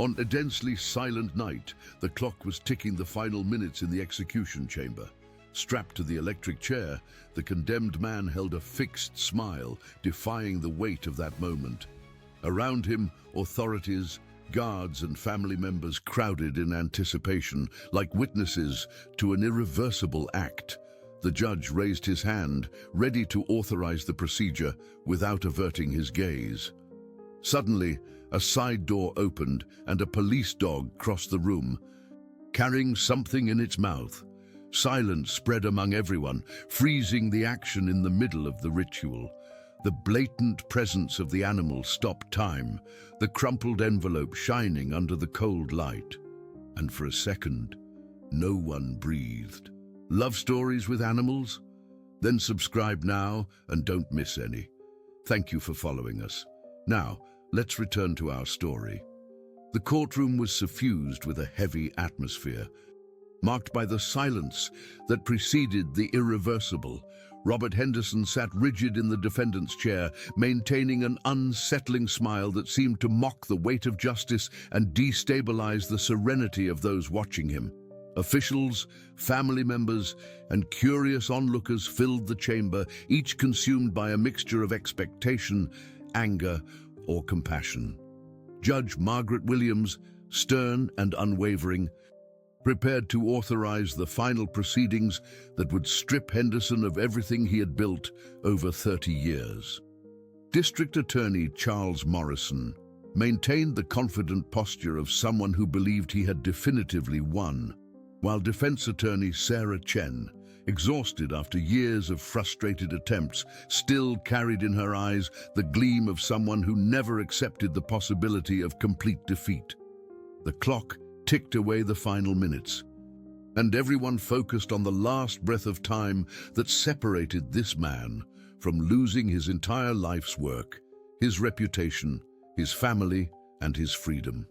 On a densely silent night, the clock was ticking the final minutes in the execution chamber. Strapped to the electric chair, the condemned man held a fixed smile, defying the weight of that moment. Around him, authorities, guards and family members crowded in anticipation, like witnesses to an irreversible act. The judge raised his hand, ready to authorize the procedure without averting his gaze. Suddenly, a side door opened and a police dog crossed the room, carrying something in its mouth. Silence spread among everyone, freezing the action in the middle of the ritual. The blatant presence of the animal stopped time, the crumpled envelope shining under the cold light. And for a second, no one breathed. Love stories with animals? Then subscribe now and don't miss any. Thank you for following us. Now, let's return to our story. The courtroom was suffused with a heavy atmosphere, marked by the silence that preceded the irreversible. Robert Henderson sat rigid in the defendant's chair, maintaining an unsettling smile that seemed to mock the weight of justice and destabilize the serenity of those watching him. Officials, family members, and curious onlookers filled the chamber, each consumed by a mixture of expectation, anger, or compassion. Judge Margaret Williams, stern and unwavering, prepared to authorize the final proceedings that would strip Henderson of everything he had built over 30 years. District Attorney Charles Morrison maintained the confident posture of someone who believed he had definitively won, while Defense Attorney Sarah Chen, exhausted after years of frustrated attempts, still carried in her eyes the gleam of someone who never accepted the possibility of complete defeat. The clock ticked away the final minutes, and everyone focused on the last breath of time that separated this man from losing his entire life's work, his reputation, his family, and his freedom.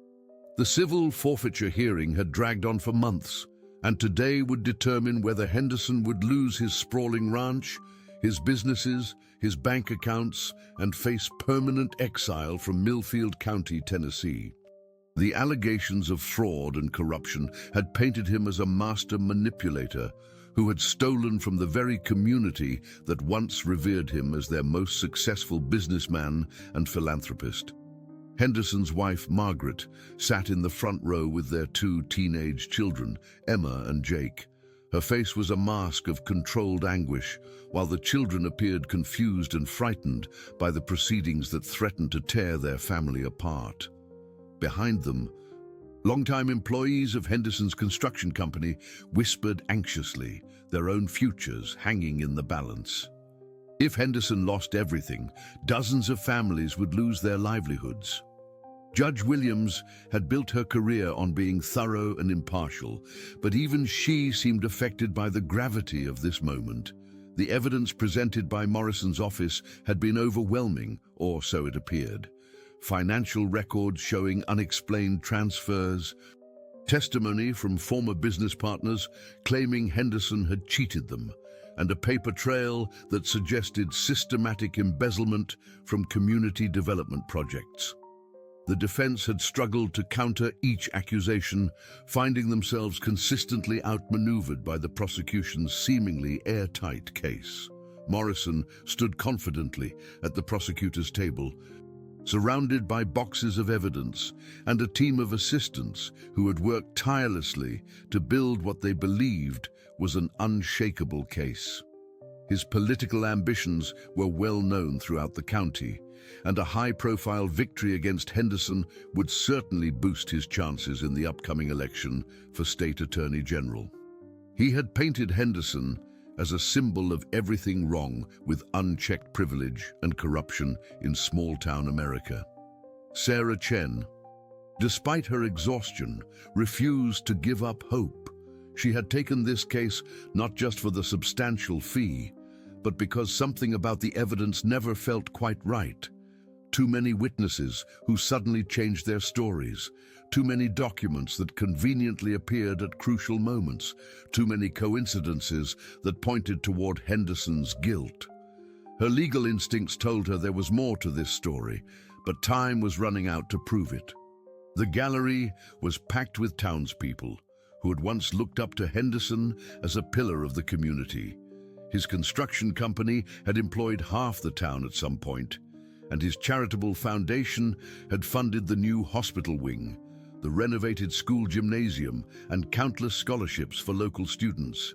The civil forfeiture hearing had dragged on for months, and today would determine whether Henderson would lose his sprawling ranch, his businesses, his bank accounts, and face permanent exile from Millfield County, Tennessee. The allegations of fraud and corruption had painted him as a master manipulator who had stolen from the very community that once revered him as their most successful businessman and philanthropist. Henderson's wife, Margaret, sat in the front row with their two teenage children, Emma and Jake. Her face was a mask of controlled anguish, while the children appeared confused and frightened by the proceedings that threatened to tear their family apart. Behind them, longtime employees of Henderson's construction company whispered anxiously, their own futures hanging in the balance. If Henderson lost everything, dozens of families would lose their livelihoods. Judge Williams had built her career on being thorough and impartial, but even she seemed affected by the gravity of this moment. The evidence presented by Morrison's office had been overwhelming, or so it appeared. Financial records showing unexplained transfers, testimony from former business partners claiming Henderson had cheated them, and a paper trail that suggested systematic embezzlement from community development projects. The defense had struggled to counter each accusation, finding themselves consistently outmaneuvered by the prosecution's seemingly airtight case. Morrison stood confidently at the prosecutor's table, surrounded by boxes of evidence and a team of assistants who had worked tirelessly to build what they believed was an unshakable case. His political ambitions were well known throughout the county, and a high-profile victory against Henderson would certainly boost his chances in the upcoming election for State Attorney General. He had painted Henderson as a symbol of everything wrong with unchecked privilege and corruption in small-town America. Sarah Chen, despite her exhaustion, refused to give up hope. She had taken this case not just for the substantial fee, but because something about the evidence never felt quite right. Too many witnesses who suddenly changed their stories, too many documents that conveniently appeared at crucial moments, too many coincidences that pointed toward Henderson's guilt. Her legal instincts told her there was more to this story, but time was running out to prove it. The gallery was packed with townspeople who had once looked up to Henderson as a pillar of the community. His construction company had employed half the town at some point, and his charitable foundation had funded the new hospital wing, the renovated school gymnasium, and countless scholarships for local students.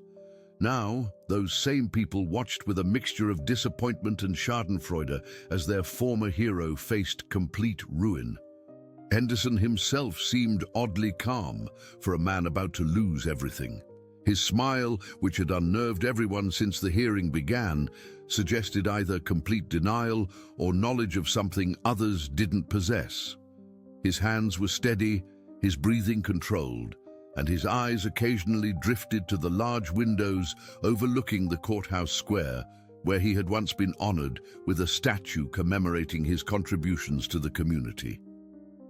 Now, those same people watched with a mixture of disappointment and schadenfreude as their former hero faced complete ruin. Henderson himself seemed oddly calm for a man about to lose everything. His smile, which had unnerved everyone since the hearing began, suggested either complete denial or knowledge of something others didn't possess. His hands were steady, his breathing controlled, and his eyes occasionally drifted to the large windows overlooking the courthouse square, where he had once been honored with a statue commemorating his contributions to the community.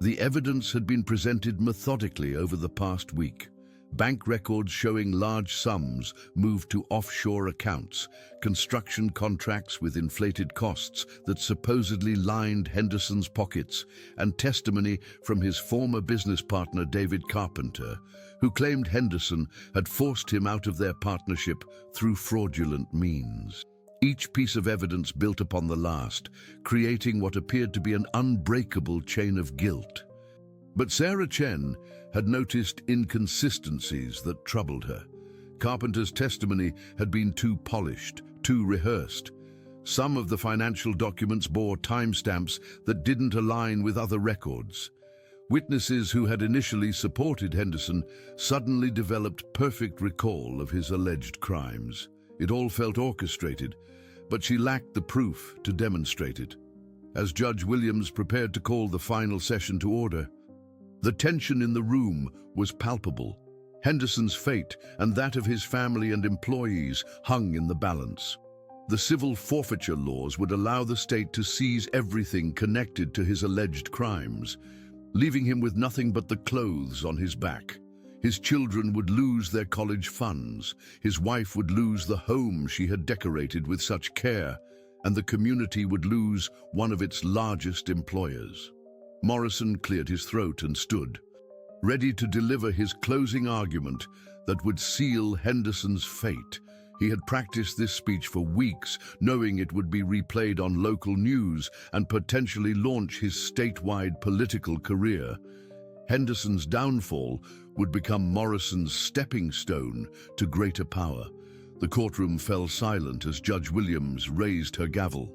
The evidence had been presented methodically over the past week. Bank records showing large sums moved to offshore accounts, construction contracts with inflated costs that supposedly lined Henderson's pockets, and testimony from his former business partner David Carpenter, who claimed Henderson had forced him out of their partnership through fraudulent means. Each piece of evidence built upon the last, creating what appeared to be an unbreakable chain of guilt. But Sarah Chen had noticed inconsistencies that troubled her. Carpenter's testimony had been too polished, too rehearsed. Some of the financial documents bore timestamps that didn't align with other records. Witnesses who had initially supported Henderson suddenly developed perfect recall of his alleged crimes. It all felt orchestrated, but she lacked the proof to demonstrate it. As Judge Williams prepared to call the final session to order, the tension in the room was palpable. Henderson's fate and that of his family and employees hung in the balance. The civil forfeiture laws would allow the state to seize everything connected to his alleged crimes, leaving him with nothing but the clothes on his back. His children would lose their college funds, his wife would lose the home she had decorated with such care, and the community would lose one of its largest employers. Morrison cleared his throat and stood, ready to deliver his closing argument that would seal Henderson's fate. He had practiced this speech for weeks, knowing it would be replayed on local news and potentially launch his statewide political career. Henderson's downfall would become Morrison's stepping stone to greater power. The courtroom fell silent as Judge Williams raised her gavel,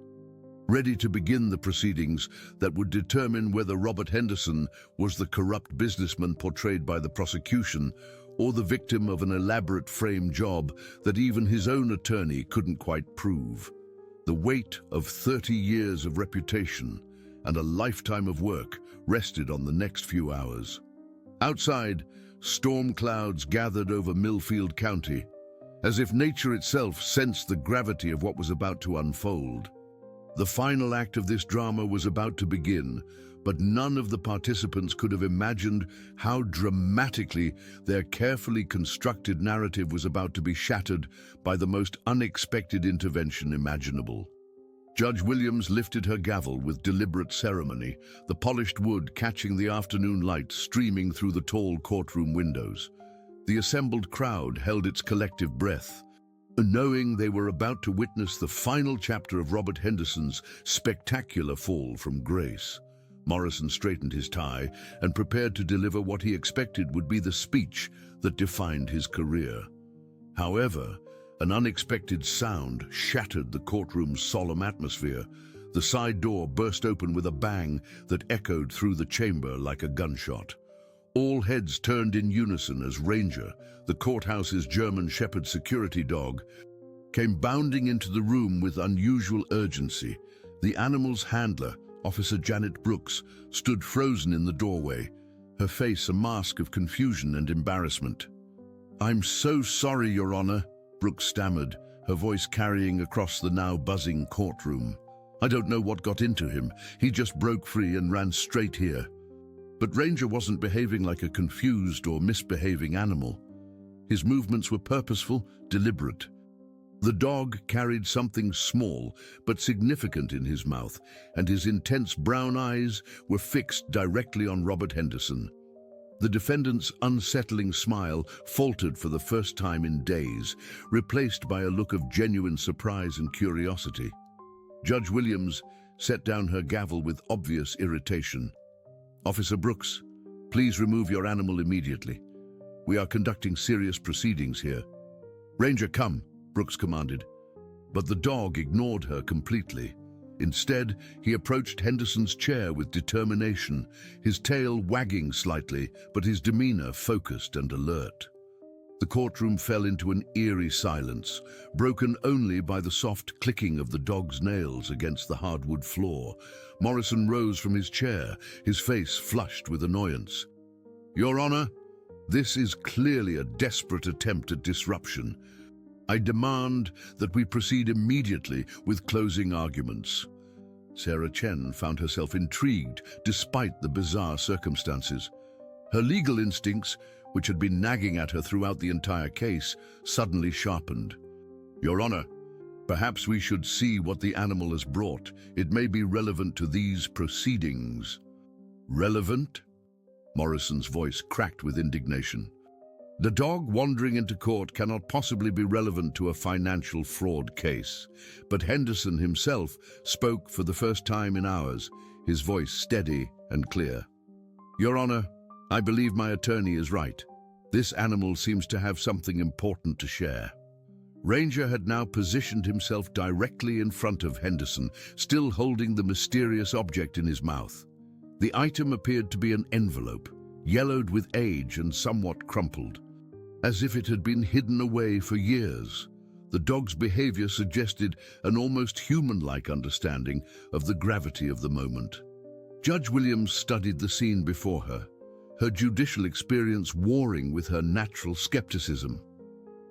ready to begin the proceedings that would determine whether Robert Henderson was the corrupt businessman portrayed by the prosecution or the victim of an elaborate frame job that even his own attorney couldn't quite prove. The weight of 30 years of reputation and a lifetime of work rested on the next few hours. Outside, storm clouds gathered over Millfield County, as if nature itself sensed the gravity of what was about to unfold. The final act of this drama was about to begin, but none of the participants could have imagined how dramatically their carefully constructed narrative was about to be shattered by the most unexpected intervention imaginable. Judge Williams lifted her gavel with deliberate ceremony, the polished wood catching the afternoon light streaming through the tall courtroom windows. The assembled crowd held its collective breath, knowing they were about to witness the final chapter of Robert Henderson's spectacular fall from grace. Morrison straightened his tie and prepared to deliver what he expected would be the speech that defined his career. However, an unexpected sound shattered the courtroom's solemn atmosphere. The side door burst open with a bang that echoed through the chamber like a gunshot. All heads turned in unison as Ranger, the courthouse's German Shepherd security dog, came bounding into the room with unusual urgency. The animal's handler, Officer Janet Brooks, stood frozen in the doorway, her face a mask of confusion and embarrassment. "I'm so sorry, Your Honor," Brooks stammered, her voice carrying across the now buzzing courtroom. "I don't know what got into him. He just broke free and ran straight here." But Ranger wasn't behaving like a confused or misbehaving animal. His movements were purposeful, deliberate. The dog carried something small but significant in his mouth, and his intense brown eyes were fixed directly on Robert Henderson. The defendant's unsettling smile faltered for the first time in days, replaced by a look of genuine surprise and curiosity. Judge Williams set down her gavel with obvious irritation. "Officer Brooks, please remove your animal immediately. We are conducting serious proceedings here." "Ranger, come," Brooks commanded. But the dog ignored her completely. Instead, he approached Henderson's chair with determination, his tail wagging slightly, but his demeanor focused and alert. The courtroom fell into an eerie silence, broken only by the soft clicking of the dog's nails against the hardwood floor. Morrison rose from his chair, his face flushed with annoyance. "Your Honor, this is clearly a desperate attempt at disruption. I demand that we proceed immediately with closing arguments." Sarah Chen found herself intrigued despite the bizarre circumstances. Her legal instincts, which had been nagging at her throughout the entire case, suddenly sharpened. "Your Honor, perhaps we should see what the animal has brought. It may be relevant to these proceedings." "Relevant?" Morrison's voice cracked with indignation. "The dog wandering into court cannot possibly be relevant to a financial fraud case." But Henderson himself spoke for the first time in hours, his voice steady and clear. "Your Honor, I believe my attorney is right. This animal seems to have something important to share." Ranger had now positioned himself directly in front of Henderson, still holding the mysterious object in his mouth. The item appeared to be an envelope, yellowed with age and somewhat crumpled, as if it had been hidden away for years. The dog's behavior suggested an almost human-like understanding of the gravity of the moment. Judge Williams studied the scene before her, her judicial experience warring with her natural skepticism.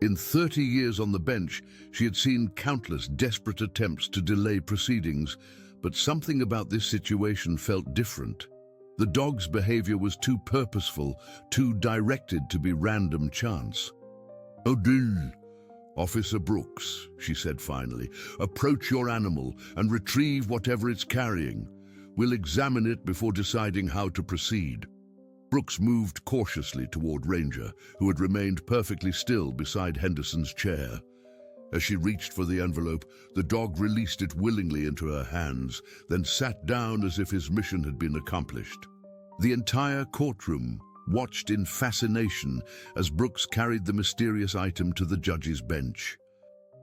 In 30 years on the bench, she had seen countless desperate attempts to delay proceedings, but something about this situation felt different. The dog's behavior was too purposeful, too directed to be random chance. "Odile, Officer Brooks," she said finally, "approach your animal and retrieve whatever it's carrying. We'll examine it before deciding how to proceed." Brooks moved cautiously toward Ranger, who had remained perfectly still beside Henderson's chair. As she reached for the envelope, the dog released it willingly into her hands, then sat down as if his mission had been accomplished. The entire courtroom watched in fascination as Brooks carried the mysterious item to the judge's bench.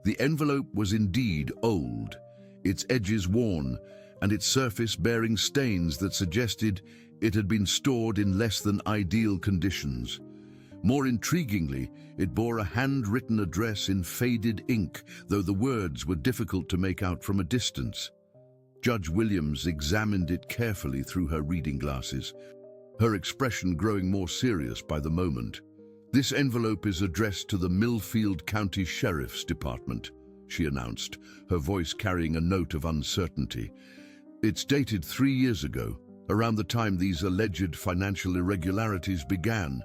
The envelope was indeed old, its edges worn, and its surface bearing stains that suggested it had been stored in less than ideal conditions. More intriguingly, it bore a handwritten address in faded ink, though the words were difficult to make out from a distance. Judge Williams examined it carefully through her reading glasses, her expression growing more serious by the moment. "This envelope is addressed to the Millfield County Sheriff's Department," she announced, her voice carrying a note of uncertainty. "It's dated 3 years ago, around the time these alleged financial irregularities began."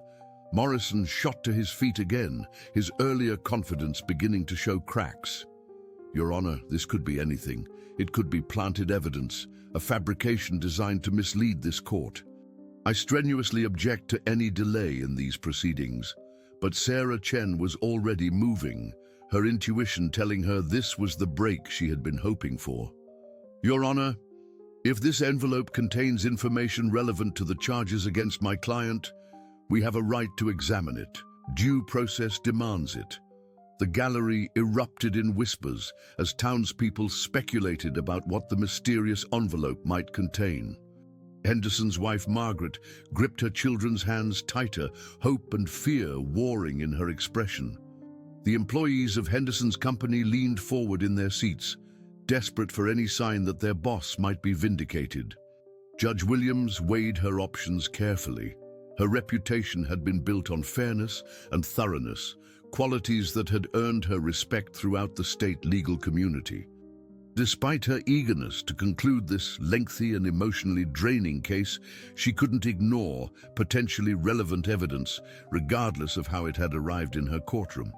Morrison shot to his feet again, his earlier confidence beginning to show cracks. "Your Honor, this could be anything. It could be planted evidence, a fabrication designed to mislead this court. I strenuously object to any delay in these proceedings." But Sarah Chen was already moving, her intuition telling her this was the break she had been hoping for. "Your Honor, if this envelope contains information relevant to the charges against my client, we have a right to examine it. Due process demands it." The gallery erupted in whispers as townspeople speculated about what the mysterious envelope might contain. Henderson's wife, Margaret, gripped her children's hands tighter, hope and fear warring in her expression. The employees of Henderson's company leaned forward in their seats, desperate for any sign that their boss might be vindicated. Judge Williams weighed her options carefully. Her reputation had been built on fairness and thoroughness, qualities that had earned her respect throughout the state legal community. Despite her eagerness to conclude this lengthy and emotionally draining case, she couldn't ignore potentially relevant evidence, regardless of how it had arrived in her courtroom.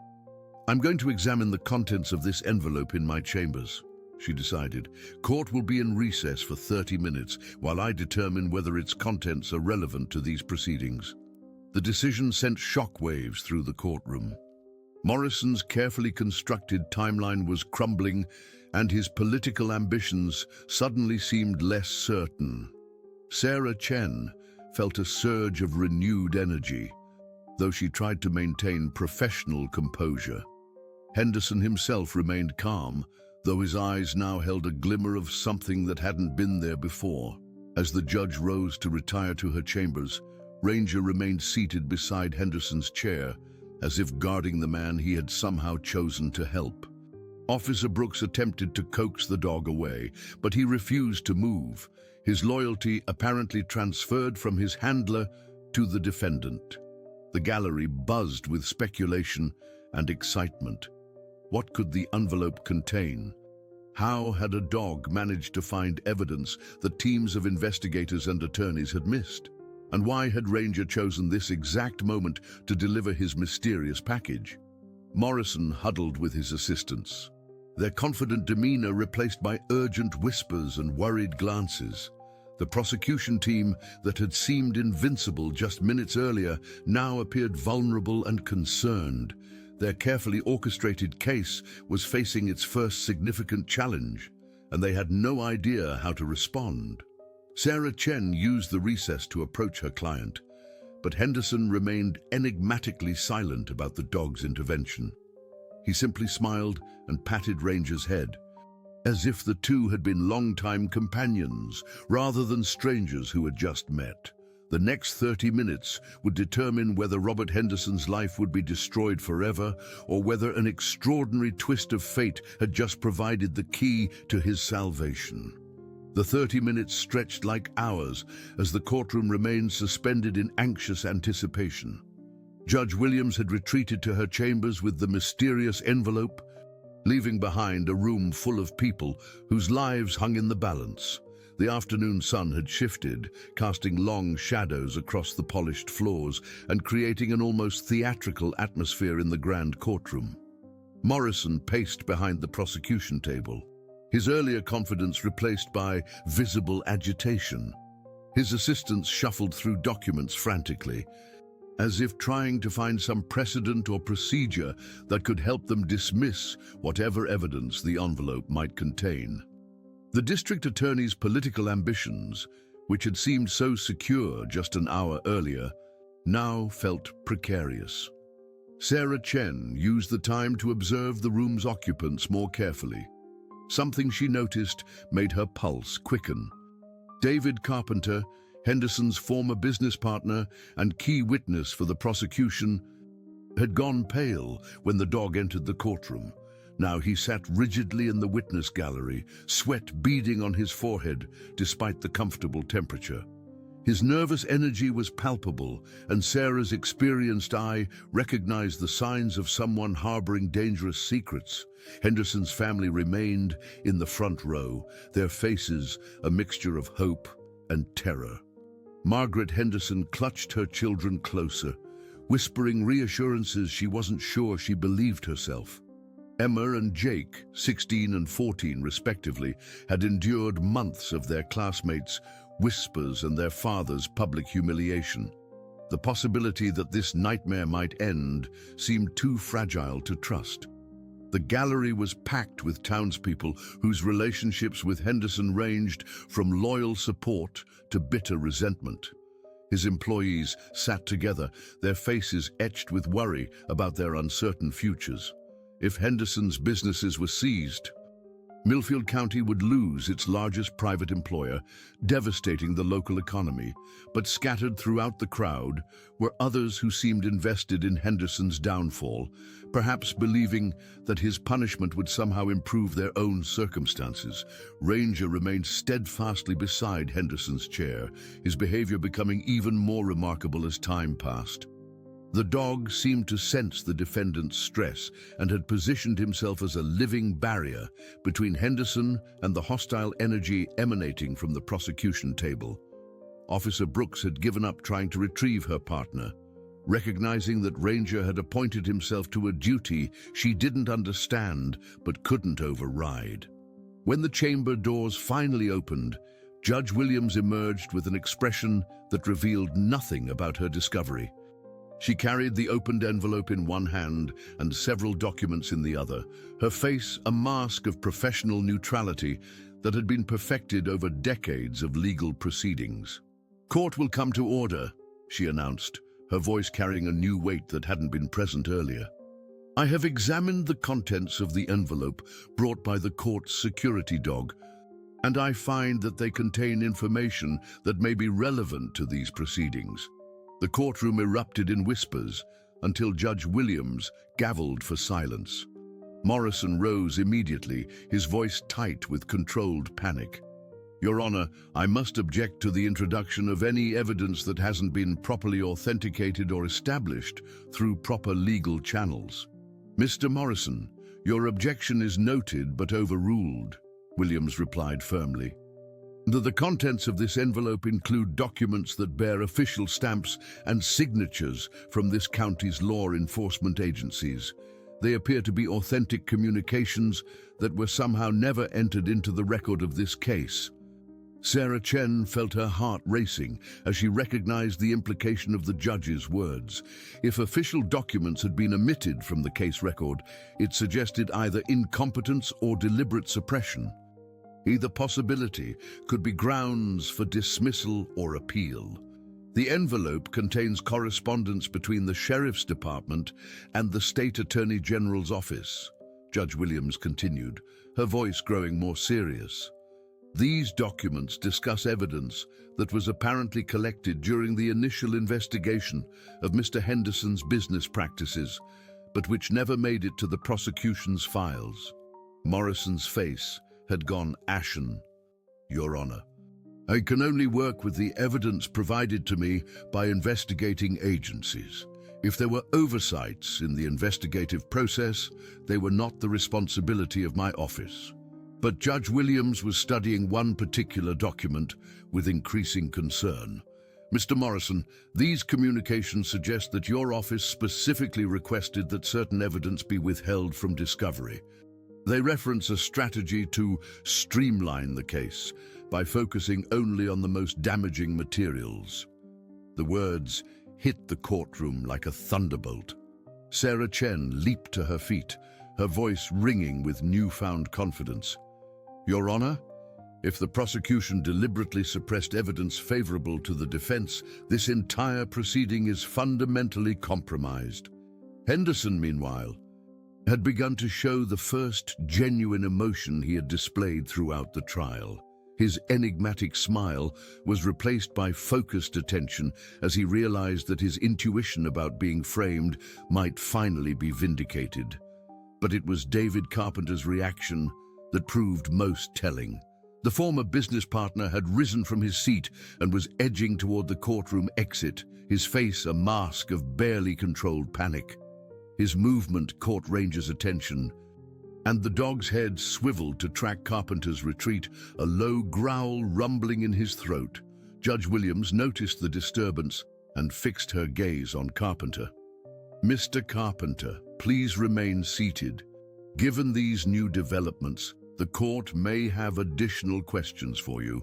"I'm going to examine the contents of this envelope in my chambers," she decided. "Court will be in recess for 30 minutes while I determine whether its contents are relevant to these proceedings." The decision sent shockwaves through the courtroom. Morrison's carefully constructed timeline was crumbling, and his political ambitions suddenly seemed less certain. Sarah Chen felt a surge of renewed energy, though she tried to maintain professional composure. Henderson himself remained calm, though his eyes now held a glimmer of something that hadn't been there before. As the judge rose to retire to her chambers, Ranger remained seated beside Henderson's chair, as if guarding the man he had somehow chosen to help. Officer Brooks attempted to coax the dog away, but he refused to move, his loyalty apparently transferred from his handler to the defendant. The gallery buzzed with speculation and excitement. What could the envelope contain? How had a dog managed to find evidence that teams of investigators and attorneys had missed? And why had Ranger chosen this exact moment to deliver his mysterious package? Morrison huddled with his assistants, their confident demeanor replaced by urgent whispers and worried glances. The prosecution team that had seemed invincible just minutes earlier now appeared vulnerable and concerned. Their carefully orchestrated case was facing its first significant challenge, and they had no idea how to respond. Sarah Chen used the recess to approach her client, but Henderson remained enigmatically silent about the dog's intervention. He simply smiled and patted Ranger's head, as if the two had been longtime companions rather than strangers who had just met. The next 30 minutes would determine whether Robert Henderson's life would be destroyed forever or whether an extraordinary twist of fate had just provided the key to his salvation. The 30 minutes stretched like hours as the courtroom remained suspended in anxious anticipation. Judge Williams had retreated to her chambers with the mysterious envelope, leaving behind a room full of people whose lives hung in the balance. The afternoon sun had shifted, casting long shadows across the polished floors and creating an almost theatrical atmosphere in the grand courtroom. Morrison paced behind the prosecution table, his earlier confidence replaced by visible agitation. His assistants shuffled through documents frantically, as if trying to find some precedent or procedure that could help them dismiss whatever evidence the envelope might contain. The district attorney's political ambitions, which had seemed so secure just an hour earlier, now felt precarious. Sarah Chen used the time to observe the room's occupants more carefully. Something she noticed made her pulse quicken. David Carpenter, Henderson's former business partner and key witness for the prosecution, had gone pale when the dog entered the courtroom. Now he sat rigidly in the witness gallery, sweat beading on his forehead despite the comfortable temperature. His nervous energy was palpable, and Sarah's experienced eye recognized the signs of someone harboring dangerous secrets. Henderson's family remained in the front row, their faces a mixture of hope and terror. Margaret Henderson clutched her children closer, whispering reassurances she wasn't sure she believed herself. Emma and Jake, 16 and 14 respectively, had endured months of their classmates' whispers and their father's public humiliation. The possibility that this nightmare might end seemed too fragile to trust. The gallery was packed with townspeople whose relationships with Henderson ranged from loyal support to bitter resentment. His employees sat together, their faces etched with worry about their uncertain futures. If Henderson's businesses were seized, Millfield County would lose its largest private employer, devastating the local economy. But scattered throughout the crowd were others who seemed invested in Henderson's downfall, perhaps believing that his punishment would somehow improve their own circumstances. Ranger remained steadfastly beside Henderson's chair, his behavior becoming even more remarkable as time passed. The dog seemed to sense the defendant's stress and had positioned himself as a living barrier between Henderson and the hostile energy emanating from the prosecution table. Officer Brooks had given up trying to retrieve her partner. recognizing that Ranger had appointed himself to a duty she didn't understand but couldn't override. When the chamber doors finally opened, Judge Williams emerged with an expression that revealed nothing about her discovery. She carried the opened envelope in one hand and several documents in the other, her face a mask of professional neutrality that had been perfected over decades of legal proceedings. "Court will come to order," she announced, her voice carrying a new weight that hadn't been present earlier. "I have examined the contents of the envelope brought by the court's security dog, and I find that they contain information that may be relevant to these proceedings." The courtroom erupted in whispers until Judge Williams gavelled for silence. Morrison rose immediately, his voice tight with controlled panic. "Your Honor, I must object to the introduction of any evidence that hasn't been properly authenticated or established through proper legal channels." "Mr. Morrison, your objection is noted but overruled," Williams replied firmly. The contents of this envelope include documents that bear official stamps and signatures from this county's law enforcement agencies. They appear to be authentic communications that were somehow never entered into the record of this case. Sarah Chen felt her heart racing as she recognized the implication of the judge's words. If official documents had been omitted from the case record, it suggested either incompetence or deliberate suppression. Either possibility could be grounds for dismissal or appeal. The envelope contains correspondence between the Sheriff's Department and the State Attorney General's office, Judge Williams continued, her voice growing more serious. These documents discuss evidence that was apparently collected during the initial investigation of Mr. Henderson's business practices, but which never made it to the prosecution's files. Morrison's face had gone ashen. "Your Honor, I can only work with the evidence provided to me by investigating agencies. If there were oversights in the investigative process, they were not the responsibility of my office." But Judge Williams was studying one particular document with increasing concern. "Mr. Morrison, these communications suggest that your office specifically requested that certain evidence be withheld from discovery. They reference a strategy to streamline the case by focusing only on the most damaging materials." The words hit the courtroom like a thunderbolt. Sarah Chen leaped to her feet, her voice ringing with newfound confidence. "Your Honor, if the prosecution deliberately suppressed evidence favorable to the defense, this entire proceeding is fundamentally compromised." Henderson, meanwhile, had begun to show the first genuine emotion he had displayed throughout the trial. His enigmatic smile was replaced by focused attention as he realized that his intuition about being framed might finally be vindicated. But it was David Carpenter's reaction that proved most telling. The former business partner had risen from his seat and was edging toward the courtroom exit, his face a mask of barely controlled panic. His movement caught Ranger's attention, and the dog's head swiveled to track Carpenter's retreat, a low growl rumbling in his throat. Judge Williams noticed the disturbance and fixed her gaze on Carpenter. "Mr. Carpenter, please remain seated. Given these new developments, the court may have additional questions for you."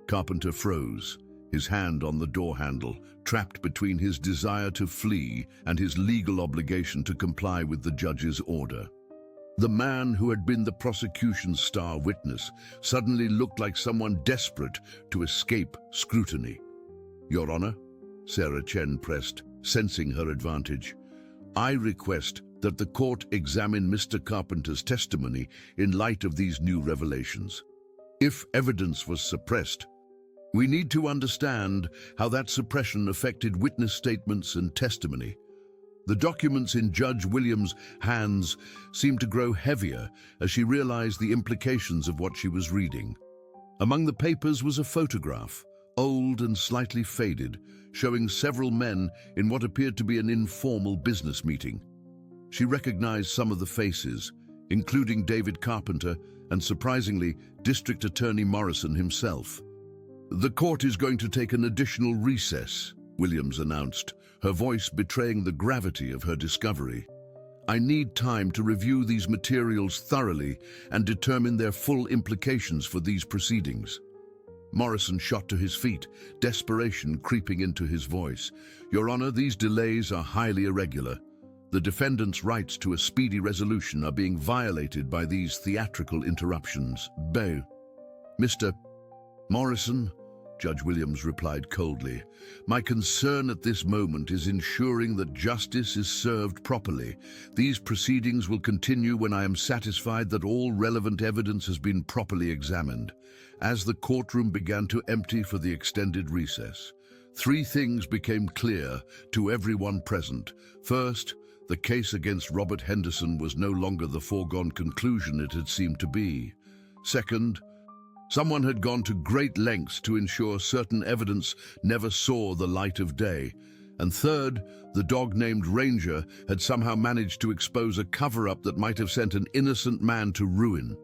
Carpenter froze, his hand on the door handle, trapped between his desire to flee and his legal obligation to comply with the judge's order. The man who had been the prosecution's star witness suddenly looked like someone desperate to escape scrutiny. "Your Honor," Sarah Chen pressed, sensing her advantage, "I request that the court examine Mr. Carpenter's testimony in light of these new revelations. If evidence was suppressed, we need to understand how that suppression affected witness statements and testimony." The documents in Judge Williams' hands seemed to grow heavier as she realized the implications of what she was reading. Among the papers was a photograph, old and slightly faded, showing several men in what appeared to be an informal business meeting. She recognized some of the faces, including David Carpenter and, surprisingly, District Attorney Morrison himself. "The court is going to take an additional recess," Williams announced, her voice betraying the gravity of her discovery. "I need time to review these materials thoroughly and determine their full implications for these proceedings." Morrison shot to his feet, desperation creeping into his voice. "Your Honor, these delays are highly irregular. The defendant's rights to a speedy resolution are being violated by these theatrical interruptions. Mr. Morrison," Judge Williams replied coldly, "my concern at this moment is ensuring that justice is served properly. These proceedings will continue when I am satisfied that all relevant evidence has been properly examined." As the courtroom began to empty for the extended recess, three things became clear to everyone present. First, the case against Robert Henderson was no longer the foregone conclusion it had seemed to be. Second, someone had gone to great lengths to ensure certain evidence never saw the light of day. And third, the dog named Ranger had somehow managed to expose a cover-up that might have sent an innocent man to ruin.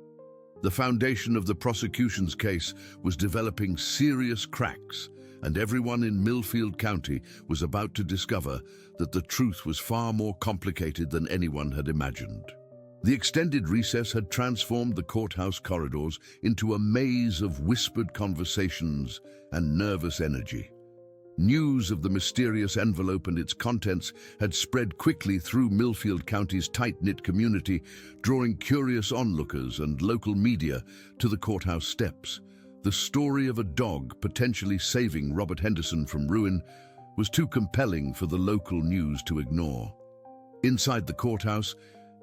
The foundation of the prosecution's case was developing serious cracks, and everyone in Millfield County was about to discover that the truth was far more complicated than anyone had imagined. The extended recess had transformed the courthouse corridors into a maze of whispered conversations and nervous energy. News of the mysterious envelope and its contents had spread quickly through Millfield County's tight-knit community, drawing curious onlookers and local media to the courthouse steps. The story of a dog potentially saving Robert Henderson from ruin was too compelling for the local news to ignore. Inside the courthouse,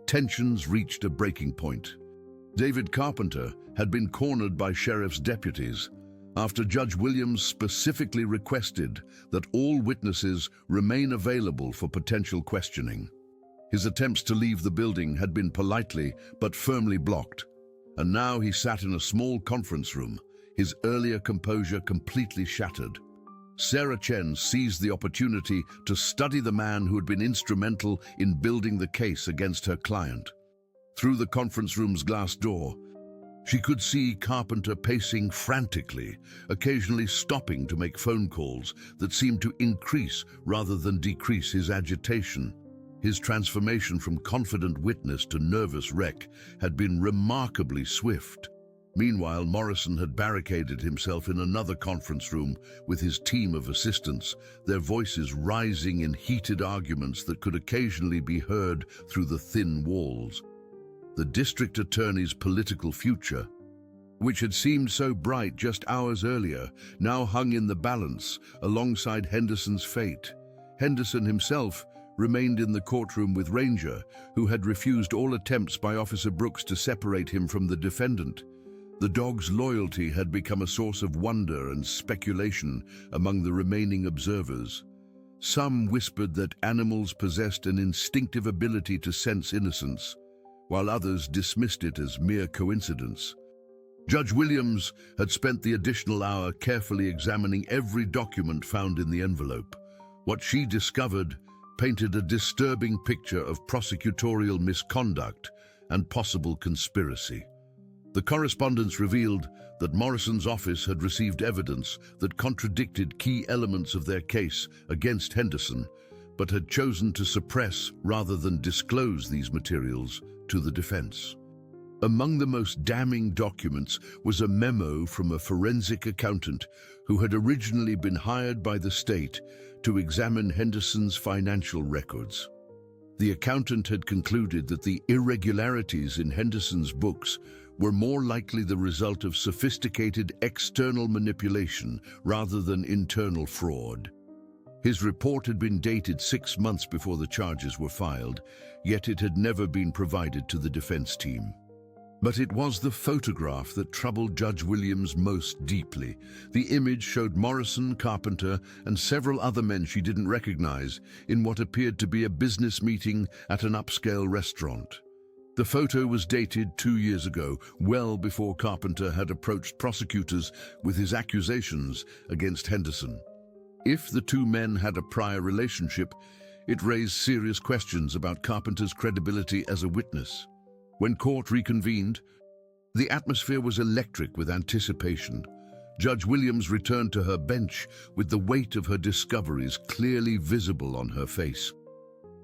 tensions reached a breaking point. David Carpenter had been cornered by sheriff's deputies after Judge Williams specifically requested that all witnesses remain available for potential questioning. His attempts to leave the building had been politely but firmly blocked, and now he sat in a small conference room, his earlier composure completely shattered. Sarah Chen seized the opportunity to study the man who had been instrumental in building the case against her client. Through the conference room's glass door, she could see Carpenter pacing frantically, occasionally stopping to make phone calls that seemed to increase rather than decrease his agitation. His transformation from confident witness to nervous wreck had been remarkably swift. Meanwhile, Morrison had barricaded himself in another conference room with his team of assistants, their voices rising in heated arguments that could occasionally be heard through the thin walls. The district attorney's political future, which had seemed so bright just hours earlier, now hung in the balance alongside Henderson's fate. Henderson himself remained in the courtroom with Ranger, who had refused all attempts by Officer Brooks to separate him from the defendant. The dog's loyalty had become a source of wonder and speculation among the remaining observers. Some whispered that animals possessed an instinctive ability to sense innocence, while others dismissed it as mere coincidence. Judge Williams had spent the additional hour carefully examining every document found in the envelope. What she discovered painted a disturbing picture of prosecutorial misconduct and possible conspiracy. The correspondence revealed that Morrison's office had received evidence that contradicted key elements of their case against Henderson, but had chosen to suppress rather than disclose these materials to the defense. Among the most damning documents was a memo from a forensic accountant who had originally been hired by the state to examine Henderson's financial records. The accountant had concluded that the irregularities in Henderson's books were more likely the result of sophisticated external manipulation rather than internal fraud. His report had been dated 6 months before the charges were filed, yet it had never been provided to the defense team. But it was the photograph that troubled Judge Williams most deeply. The image showed Morrison, Carpenter, and several other men she didn't recognize in what appeared to be a business meeting at an upscale restaurant. The photo was dated 2 years ago, well before Carpenter had approached prosecutors with his accusations against Henderson. If the two men had a prior relationship, it raised serious questions about Carpenter's credibility as a witness. When court reconvened, the atmosphere was electric with anticipation. Judge Williams returned to her bench with the weight of her discoveries clearly visible on her face.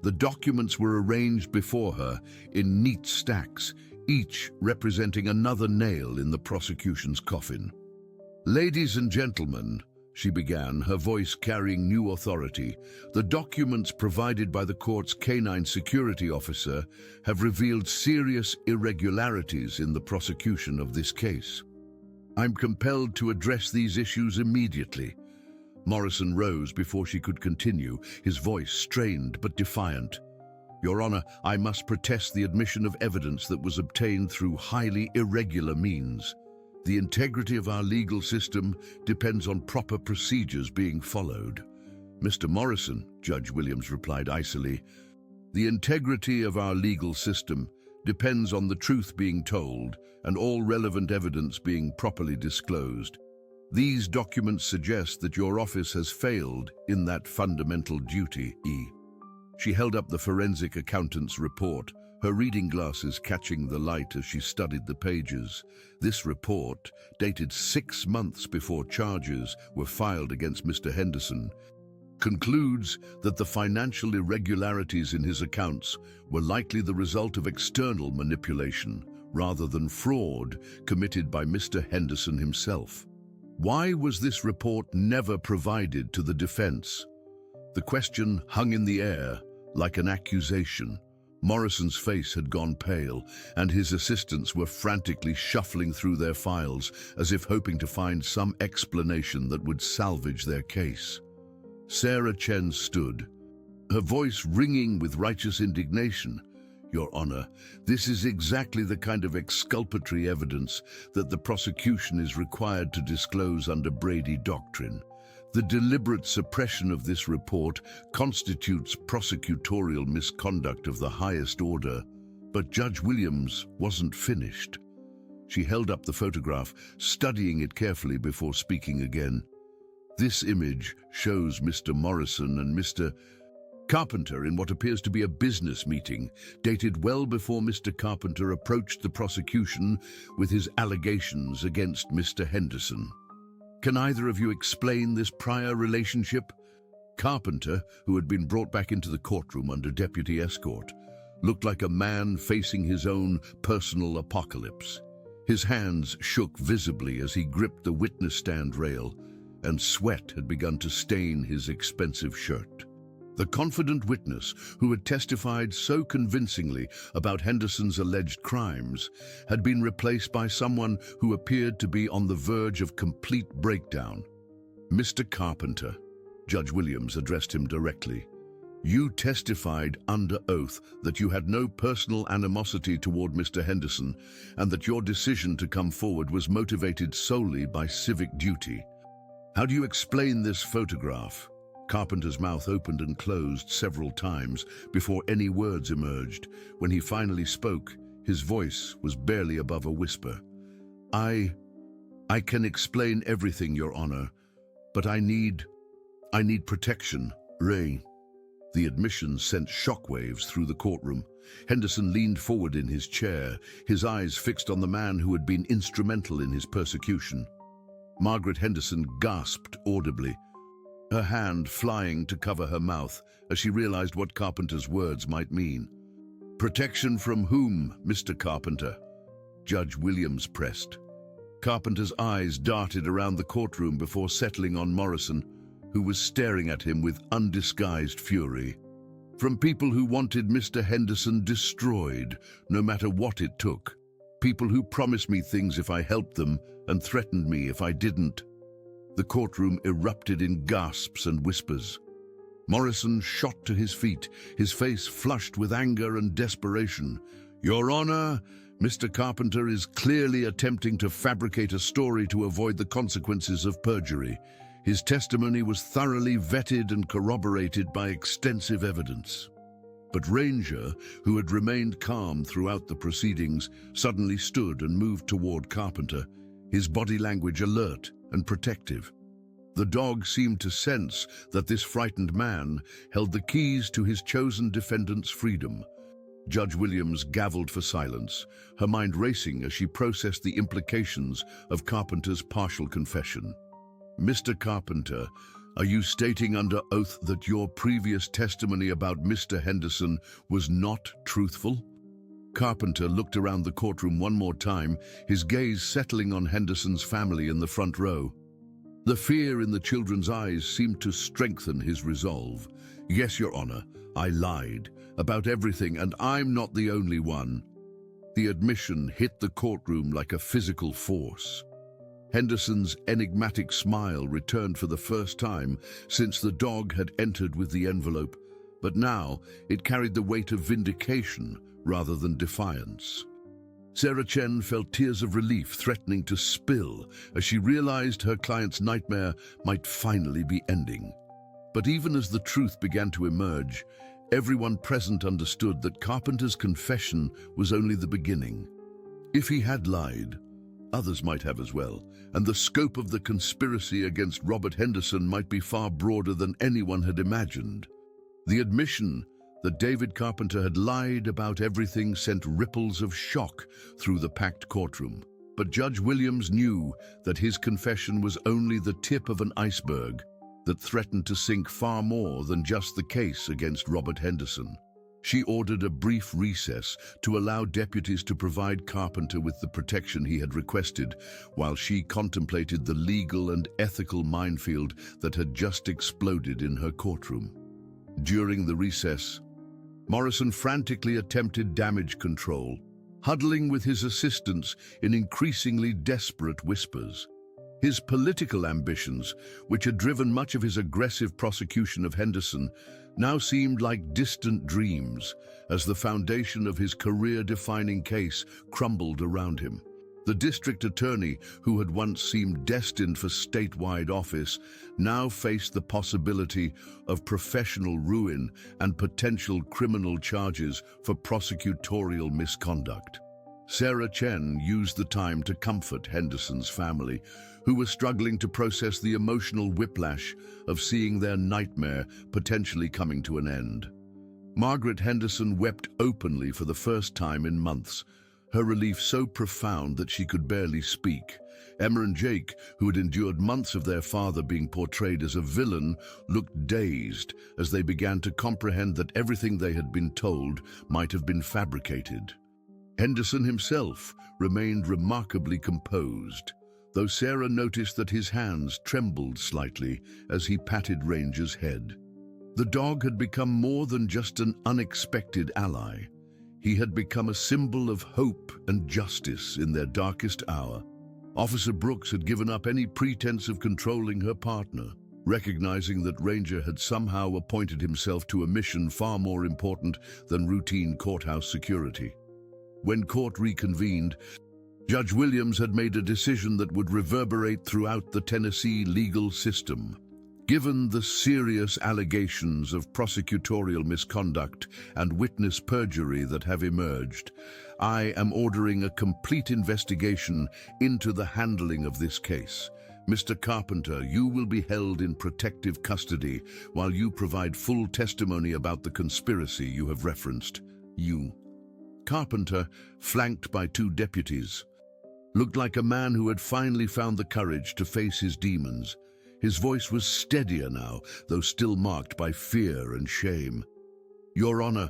The documents were arranged before her in neat stacks, each representing another nail in the prosecution's coffin. "Ladies and gentlemen," she began, her voice carrying new authority, "the documents provided by the court's canine security officer have revealed serious irregularities in the prosecution of this case. I'm compelled to address these issues immediately." Morrison rose before she could continue, his voice strained but defiant. "Your Honor, I must protest the admission of evidence that was obtained through highly irregular means. The integrity of our legal system depends on proper procedures being followed." "Mr. Morrison," Judge Williams replied icily, "the integrity of our legal system depends on the truth being told and all relevant evidence being properly disclosed. These documents suggest that your office has failed in that fundamental duty." She held up the forensic accountant's report, her reading glasses catching the light as she studied the pages. This report, dated 6 months before charges were filed against Mr. Henderson, concludes that the financial irregularities in his accounts were likely the result of external manipulation rather than fraud committed by Mr. Henderson himself. Why was this report never provided to the defense? The question hung in the air like an accusation. Morrison's face had gone pale, and his assistants were frantically shuffling through their files as if hoping to find some explanation that would salvage their case. Sarah Chen stood, her voice ringing with righteous indignation. "Your Honor, this is exactly the kind of exculpatory evidence that the prosecution is required to disclose under Brady doctrine. The deliberate suppression of this report constitutes prosecutorial misconduct of the highest order." But Judge Williams wasn't finished. She held up the photograph, studying it carefully before speaking again. "This image shows Mr. Morrison and Mr. Carpenter in what appears to be a business meeting, dated well before Mr. Carpenter approached the prosecution with his allegations against Mr. Henderson. Can either of you explain this prior relationship?" Carpenter, who had been brought back into the courtroom under deputy escort, looked like a man facing his own personal apocalypse. His hands shook visibly as he gripped the witness stand rail, and sweat had begun to stain his expensive shirt. The confident witness, who had testified so convincingly about Henderson's alleged crimes, had been replaced by someone who appeared to be on the verge of complete breakdown. "Mr. Carpenter," Judge Williams addressed him directly, "you testified under oath that you had no personal animosity toward Mr. Henderson and that your decision to come forward was motivated solely by civic duty. How do you explain this photograph?" Carpenter's mouth opened and closed several times before any words emerged. When he finally spoke, his voice was barely above a whisper. I can explain everything, Your Honor, but I need protection, Ray." The admission sent shockwaves through the courtroom. Henderson leaned forward in his chair, his eyes fixed on the man who had been instrumental in his persecution. Margaret Henderson gasped audibly, her hand flying to cover her mouth as she realized what Carpenter's words might mean. "Protection from whom, Mr. Carpenter?" Judge Williams pressed. Carpenter's eyes darted around the courtroom before settling on Morrison, who was staring at him with undisguised fury. "From people who wanted Mr. Henderson destroyed, no matter what it took. People who promised me things if I helped them and threatened me if I didn't." The courtroom erupted in gasps and whispers. Morrison shot to his feet, his face flushed with anger and desperation. "Your Honor, Mr. Carpenter is clearly attempting to fabricate a story to avoid the consequences of perjury. His testimony was thoroughly vetted and corroborated by extensive evidence." But Ranger, who had remained calm throughout the proceedings, suddenly stood and moved toward Carpenter, his body language alert and protective. The dog seemed to sense that this frightened man held the keys to his chosen defendant's freedom. Judge Williams gavelled for silence, her mind racing as she processed the implications of Carpenter's partial confession. "Mr. Carpenter, are you stating under oath that your previous testimony about Mr. Henderson was not truthful?" Carpenter looked around the courtroom one more time, his gaze settling on Henderson's family in the front row. The fear in the children's eyes seemed to strengthen his resolve. "Yes, Your Honor, I lied about everything, and I'm not the only one." The admission hit the courtroom like a physical force. Henderson's enigmatic smile returned for the first time since the dog had entered with the envelope, but now it carried the weight of vindication rather than defiance. Sarah Chen felt tears of relief threatening to spill as she realized her client's nightmare might finally be ending. But even as the truth began to emerge, everyone present understood that Carpenter's confession was only the beginning. If he had lied, others might have as well, and the scope of the conspiracy against Robert Henderson might be far broader than anyone had imagined. The admission that David Carpenter had lied about everything sent ripples of shock through the packed courtroom. But Judge Williams knew that his confession was only the tip of an iceberg that threatened to sink far more than just the case against Robert Henderson. She ordered a brief recess to allow deputies to provide Carpenter with the protection he had requested, while she contemplated the legal and ethical minefield that had just exploded in her courtroom. During the recess, Morrison frantically attempted damage control, huddling with his assistants in increasingly desperate whispers. His political ambitions, which had driven much of his aggressive prosecution of Henderson, now seemed like distant dreams as the foundation of his career-defining case crumbled around him. The district attorney, who had once seemed destined for statewide office, now faced the possibility of professional ruin and potential criminal charges for prosecutorial misconduct. Sarah Chen used the time to comfort Henderson's family, who were struggling to process the emotional whiplash of seeing their nightmare potentially coming to an end. Margaret Henderson wept openly for the first time in months, her relief so profound that she could barely speak. Emma and Jake, who had endured months of their father being portrayed as a villain, looked dazed as they began to comprehend that everything they had been told might have been fabricated. Henderson himself remained remarkably composed, though Sarah noticed that his hands trembled slightly as he patted Ranger's head. The dog had become more than just an unexpected ally. He had become a symbol of hope and justice in their darkest hour. Officer Brooks had given up any pretense of controlling her partner, recognizing that Ranger had somehow appointed himself to a mission far more important than routine courthouse security. When court reconvened, Judge Williams had made a decision that would reverberate throughout the Tennessee legal system. Given the serious allegations of prosecutorial misconduct and witness perjury that have emerged, I am ordering a complete investigation into the handling of this case. Mr. Carpenter, you will be held in protective custody while you provide full testimony about the conspiracy you have referenced. Carpenter, flanked by two deputies, looked like a man who had finally found the courage to face his demons. His voice was steadier now, though still marked by fear and shame. "Your Honor,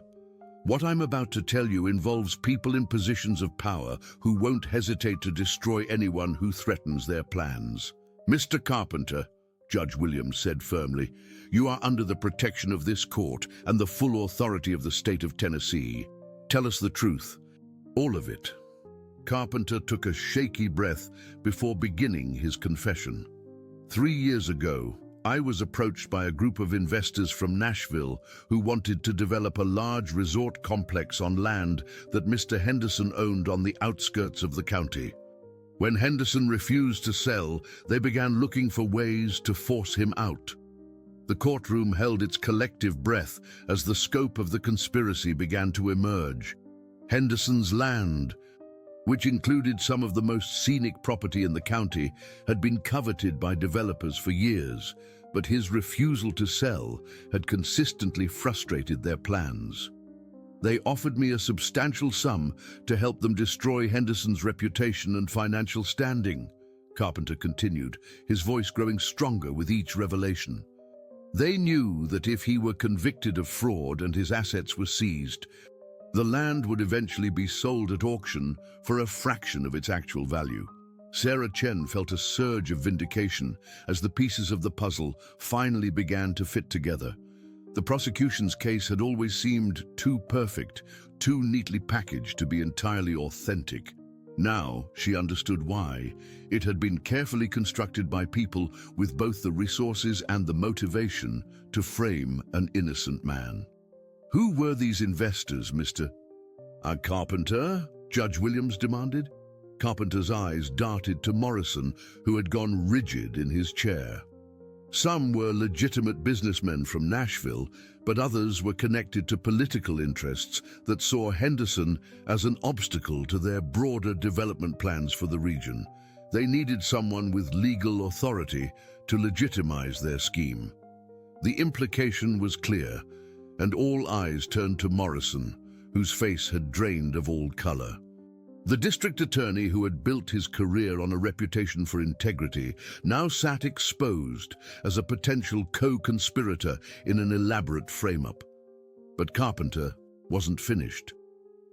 what I'm about to tell you involves people in positions of power who won't hesitate to destroy anyone who threatens their plans." "Mr. Carpenter," Judge Williams said firmly, "you are under the protection of this court and the full authority of the state of Tennessee. Tell us the truth, all of it." Carpenter took a shaky breath before beginning his confession. 3 years ago, I was approached by a group of investors from Nashville who wanted to develop a large resort complex on land that Mr. Henderson owned on the outskirts of the county. When Henderson refused to sell, they began looking for ways to force him out. The courtroom held its collective breath as the scope of the conspiracy began to emerge. Henderson's land, which included some of the most scenic property in the county, had been coveted by developers for years, but his refusal to sell had consistently frustrated their plans. They offered me a substantial sum to help them destroy Henderson's reputation and financial standing, Carpenter continued, his voice growing stronger with each revelation. They knew that if he were convicted of fraud and his assets were seized, the land would eventually be sold at auction for a fraction of its actual value. Sarah Chen felt a surge of vindication as the pieces of the puzzle finally began to fit together. The prosecution's case had always seemed too perfect, too neatly packaged to be entirely authentic. Now she understood why. It had been carefully constructed by people with both the resources and the motivation to frame an innocent man. Who were these investors, Mr. Carpenter? Judge Williams demanded. Carpenter's eyes darted to Morrison, who had gone rigid in his chair. Some were legitimate businessmen from Nashville, but others were connected to political interests that saw Henderson as an obstacle to their broader development plans for the region. They needed someone with legal authority to legitimize their scheme. The implication was clear, and all eyes turned to Morrison, whose face had drained of all color. The district attorney who had built his career on a reputation for integrity now sat exposed as a potential co-conspirator in an elaborate frame-up. But Carpenter wasn't finished.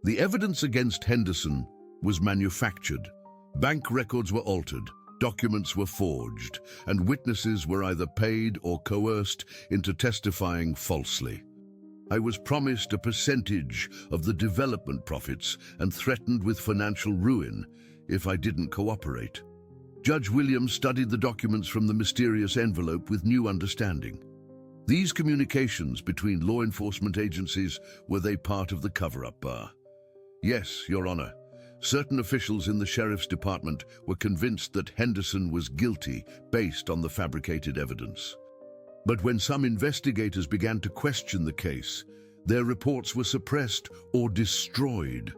The evidence against Henderson was manufactured. Bank records were altered, documents were forged, and witnesses were either paid or coerced into testifying falsely. I was promised a percentage of the development profits and threatened with financial ruin if I didn't cooperate. Judge Williams studied the documents from the mysterious envelope with new understanding. These communications between law enforcement agencies, were they part of the cover-up? Yes, Your Honor. Certain officials in the sheriff's department were convinced that Henderson was guilty based on the fabricated evidence. But when some investigators began to question the case, their reports were suppressed or destroyed.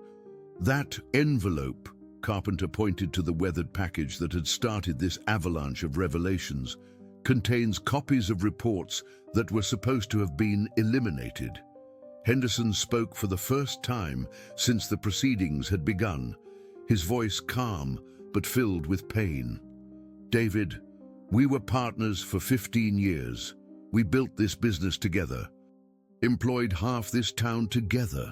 That envelope, Carpenter pointed to the weathered package that had started this avalanche of revelations, contains copies of reports that were supposed to have been eliminated. Henderson spoke for the first time since the proceedings had begun, his voice calm but filled with pain. David, we were partners for 15 years. We built this business together, employed half this town together.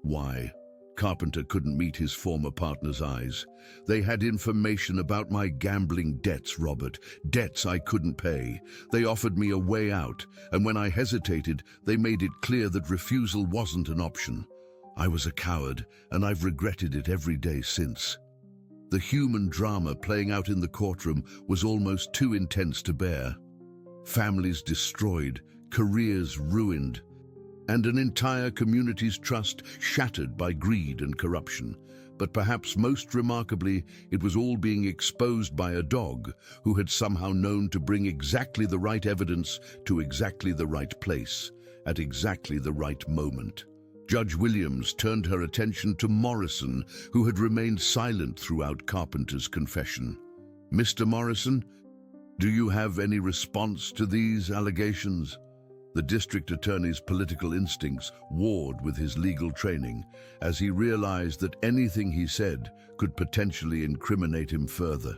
Why? Carpenter couldn't meet his former partner's eyes. They had information about my gambling debts, Robert, debts I couldn't pay. They offered me a way out, and when I hesitated, they made it clear that refusal wasn't an option. I was a coward, and I've regretted it every day since. The human drama playing out in the courtroom was almost too intense to bear. Families destroyed, careers ruined, and an entire community's trust shattered by greed and corruption. But perhaps most remarkably, it was all being exposed by a dog who had somehow known to bring exactly the right evidence to exactly the right place, at exactly the right moment. Judge Williams turned her attention to Morrison, who had remained silent throughout Carpenter's confession. Mr. Morrison, do you have any response to these allegations? The district attorney's political instincts warred with his legal training as he realized that anything he said could potentially incriminate him further.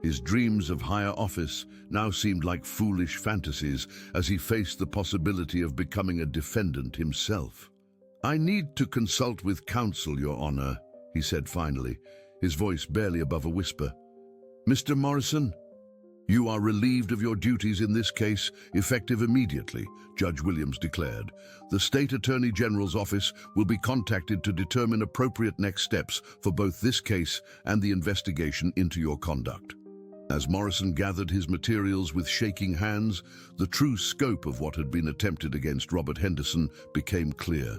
His dreams of higher office now seemed like foolish fantasies as he faced the possibility of becoming a defendant himself. I need to consult with counsel, Your Honor, he said finally, his voice barely above a whisper. Mr. Morrison, you are relieved of your duties in this case, effective immediately, Judge Williams declared. The State Attorney General's office will be contacted to determine appropriate next steps for both this case and the investigation into your conduct. As Morrison gathered his materials with shaking hands, the true scope of what had been attempted against Robert Henderson became clear.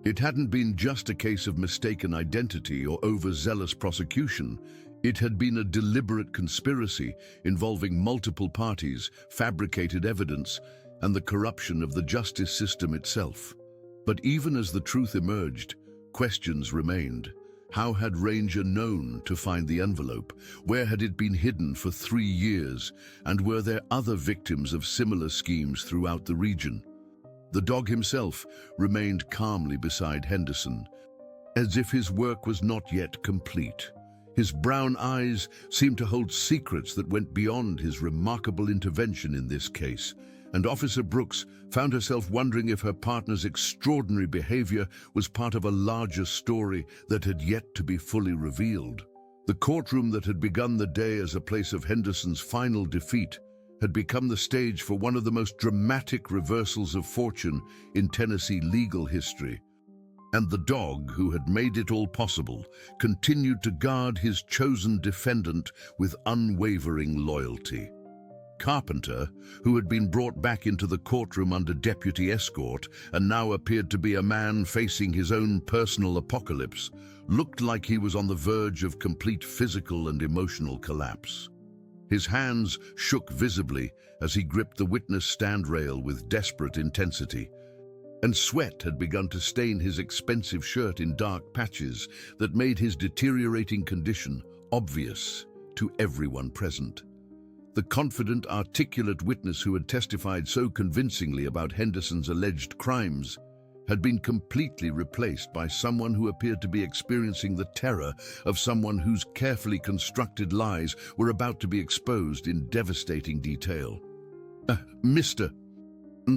It hadn't been just a case of mistaken identity or overzealous prosecution. It had been a deliberate conspiracy involving multiple parties, fabricated evidence, and the corruption of the justice system itself. But even as the truth emerged, questions remained. How had Ranger known to find the envelope? Where had it been hidden for 3 years? And were there other victims of similar schemes throughout the region? The dog himself remained calmly beside Henderson, as if his work was not yet complete. His brown eyes seemed to hold secrets that went beyond his remarkable intervention in this case, and Officer Brooks found herself wondering if her partner's extraordinary behavior was part of a larger story that had yet to be fully revealed. The courtroom that had begun the day as a place of Henderson's final defeat had become the stage for one of the most dramatic reversals of fortune in Tennessee legal history. And the dog, who had made it all possible, continued to guard his chosen defendant with unwavering loyalty. Carpenter, who had been brought back into the courtroom under deputy escort and now appeared to be a man facing his own personal apocalypse, looked like he was on the verge of complete physical and emotional collapse. His hands shook visibly as he gripped the witness stand rail with desperate intensity, and sweat had begun to stain his expensive shirt in dark patches that made his deteriorating condition obvious to everyone present. The confident, articulate witness who had testified so convincingly about Henderson's alleged crimes had been completely replaced by someone who appeared to be experiencing the terror of someone whose carefully constructed lies were about to be exposed in devastating detail. Mr.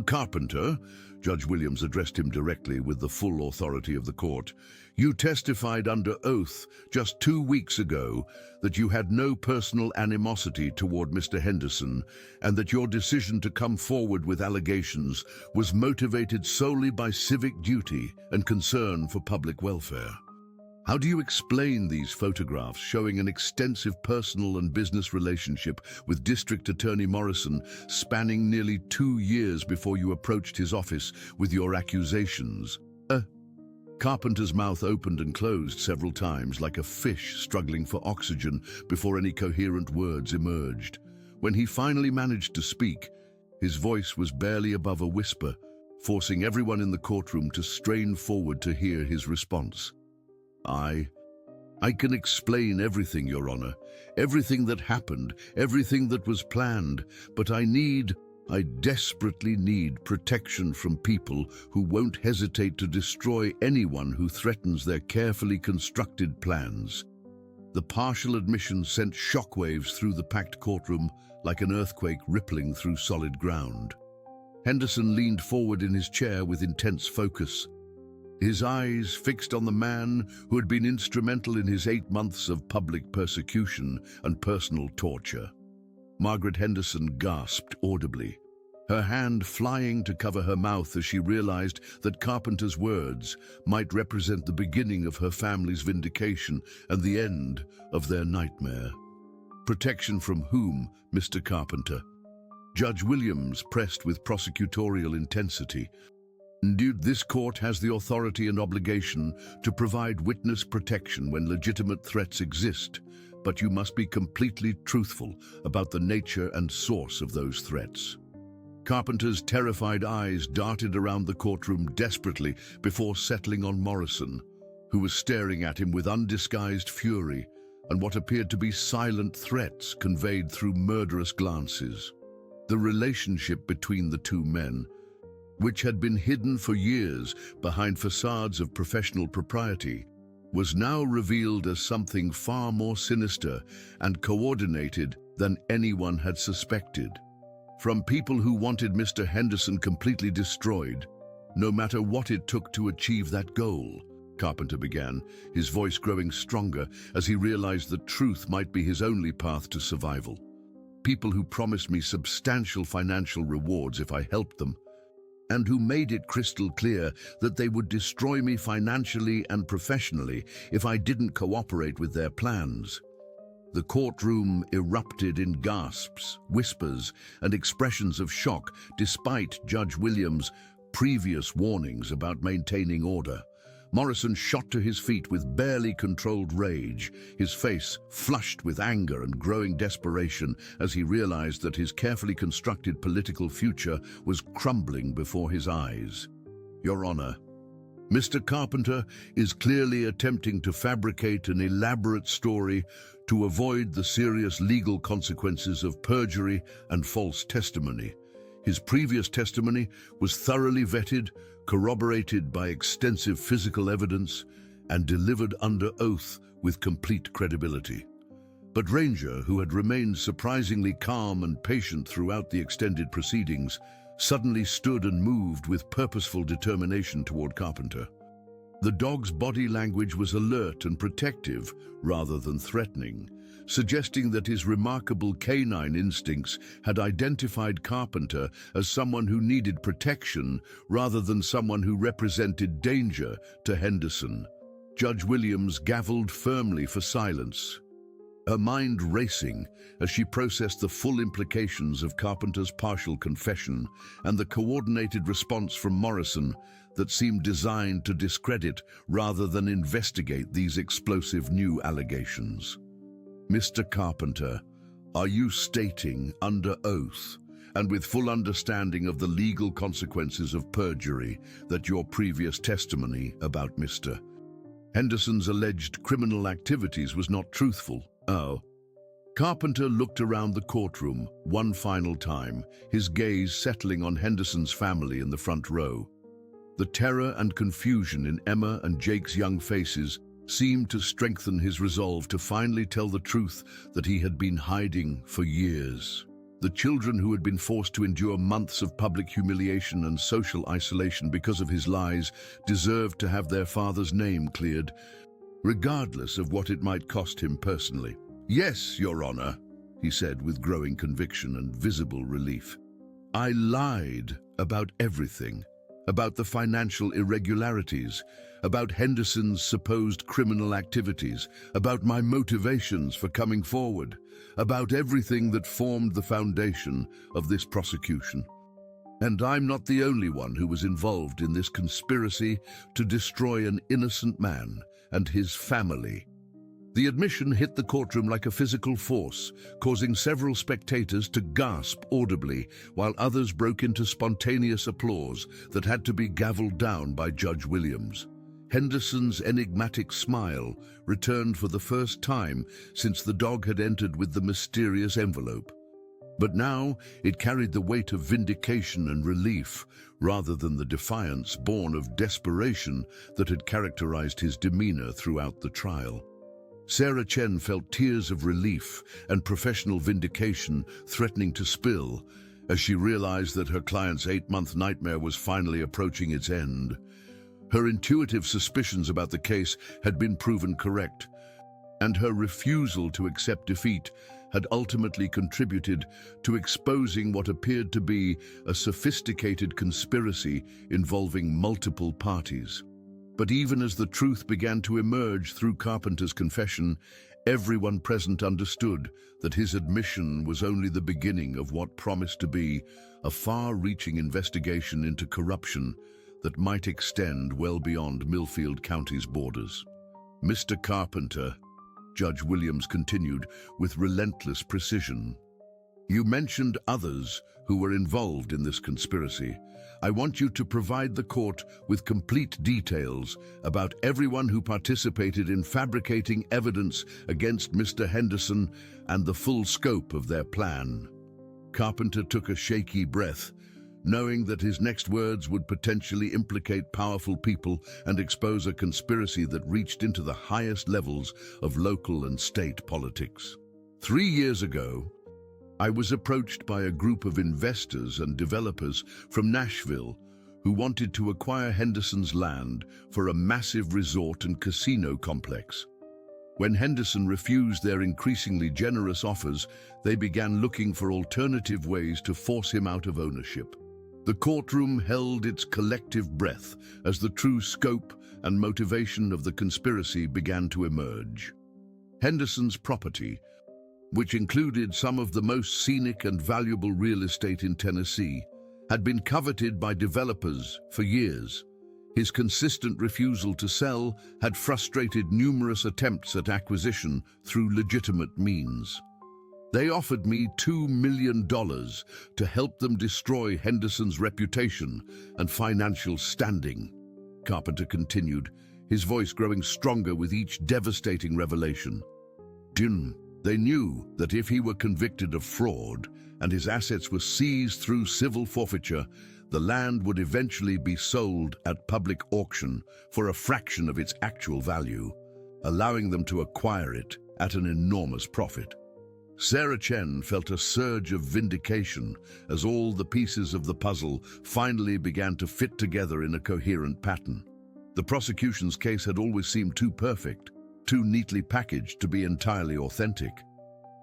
Carpenter, Judge Williams addressed him directly with the full authority of the court, you testified under oath just 2 weeks ago that you had no personal animosity toward Mr. Henderson and that your decision to come forward with allegations was motivated solely by civic duty and concern for public welfare. How do you explain these photographs showing an extensive personal and business relationship with District Attorney Morrison spanning nearly 2 years before you approached his office with your accusations? Carpenter's mouth opened and closed several times like a fish struggling for oxygen before any coherent words emerged. When he finally managed to speak, his voice was barely above a whisper, forcing everyone in the courtroom to strain forward to hear his response. I can explain everything, Your Honor, everything that happened, everything that was planned, but I desperately need protection from people who won't hesitate to destroy anyone who threatens their carefully constructed plans. The partial admission sent shockwaves through the packed courtroom like an earthquake rippling through solid ground. Henderson leaned forward in his chair with intense focus, his eyes fixed on the man who had been instrumental in his 8 months of public persecution and personal torture. Margaret Henderson gasped audibly, her hand flying to cover her mouth as she realized that Carpenter's words might represent the beginning of her family's vindication and the end of their nightmare. Protection from whom, Mr. Carpenter? Judge Williams pressed with prosecutorial intensity. Indeed, this court has the authority and obligation to provide witness protection when legitimate threats exist, but you must be completely truthful about the nature and source of those threats. Carpenter's terrified eyes darted around the courtroom desperately before settling on Morrison, who was staring at him with undisguised fury and what appeared to be silent threats conveyed through murderous glances. The relationship between the two men, which had been hidden for years behind facades of professional propriety, was now revealed as something far more sinister and coordinated than anyone had suspected. From people who wanted Mr. Henderson completely destroyed, no matter what it took to achieve that goal, Carpenter began, his voice growing stronger as he realized that truth might be his only path to survival. People who promised me substantial financial rewards if I helped them, and who made it crystal clear that they would destroy me financially and professionally if I didn't cooperate with their plans. The courtroom erupted in gasps, whispers, and expressions of shock despite Judge Williams' previous warnings about maintaining order. Morrison shot to his feet with barely controlled rage, his face flushed with anger and growing desperation as he realized that his carefully constructed political future was crumbling before his eyes. Your Honor, Mr. Carpenter is clearly attempting to fabricate an elaborate story to avoid the serious legal consequences of perjury and false testimony. His previous testimony was thoroughly vetted, corroborated by extensive physical evidence, and delivered under oath with complete credibility. But Ranger, who had remained surprisingly calm and patient throughout the extended proceedings, suddenly stood and moved with purposeful determination toward Carpenter. The dog's body language was alert and protective rather than threatening, suggesting that his remarkable canine instincts had identified Carpenter as someone who needed protection rather than someone who represented danger to Henderson. Judge Williams gavelled firmly for silence, her mind racing as she processed the full implications of Carpenter's partial confession and the coordinated response from Morrison that seemed designed to discredit rather than investigate these explosive new allegations. Mr. Carpenter, are you stating under oath and with full understanding of the legal consequences of perjury that your previous testimony about Mr. Henderson's alleged criminal activities was not truthful? Oh. Carpenter looked around the courtroom one final time, his gaze settling on Henderson's family in the front row. The terror and confusion in Emma and Jake's young faces seemed to strengthen his resolve to finally tell the truth that he had been hiding for years. The children who had been forced to endure months of public humiliation and social isolation because of his lies deserved to have their father's name cleared, regardless of what it might cost him personally. "Yes, Your Honor," he said with growing conviction and visible relief. "I lied about everything, about the financial irregularities, about Henderson's supposed criminal activities, about my motivations for coming forward, about everything that formed the foundation of this prosecution. And I'm not the only one who was involved in this conspiracy to destroy an innocent man and his family." The admission hit the courtroom like a physical force, causing several spectators to gasp audibly, while others broke into spontaneous applause that had to be gavelled down by Judge Williams. Henderson's enigmatic smile returned for the first time since the dog had entered with the mysterious envelope. But now it carried the weight of vindication and relief, rather than the defiance born of desperation that had characterized his demeanor throughout the trial. Sarah Chen felt tears of relief and professional vindication threatening to spill as she realized that her client's 8-month nightmare was finally approaching its end. Her intuitive suspicions about the case had been proven correct, and her refusal to accept defeat had ultimately contributed to exposing what appeared to be a sophisticated conspiracy involving multiple parties. But even as the truth began to emerge through Carpenter's confession, everyone present understood that his admission was only the beginning of what promised to be a far-reaching investigation into corruption that might extend well beyond Millfield County's borders. "Mr. Carpenter," Judge Williams continued with relentless precision, "you mentioned others who were involved in this conspiracy. I want you to provide the court with complete details about everyone who participated in fabricating evidence against Mr. Henderson and the full scope of their plan." Carpenter took a shaky breath, knowing that his next words would potentially implicate powerful people and expose a conspiracy that reached into the highest levels of local and state politics. 3 years ago, I was approached by a group of investors and developers from Nashville who wanted to acquire Henderson's land for a massive resort and casino complex. When Henderson refused their increasingly generous offers, they began looking for alternative ways to force him out of ownership. The courtroom held its collective breath as the true scope and motivation of the conspiracy began to emerge. Henderson's property, which included some of the most scenic and valuable real estate in Tennessee, had been coveted by developers for years. His consistent refusal to sell had frustrated numerous attempts at acquisition through legitimate means. They offered me $2 million to help them destroy Henderson's reputation and financial standing, Carpenter continued, his voice growing stronger with each devastating revelation. They knew that if he were convicted of fraud and his assets were seized through civil forfeiture, the land would eventually be sold at public auction for a fraction of its actual value, allowing them to acquire it at an enormous profit. Sarah Chen felt a surge of vindication as all the pieces of the puzzle finally began to fit together in a coherent pattern. The prosecution's case had always seemed too perfect, too neatly packaged to be entirely authentic.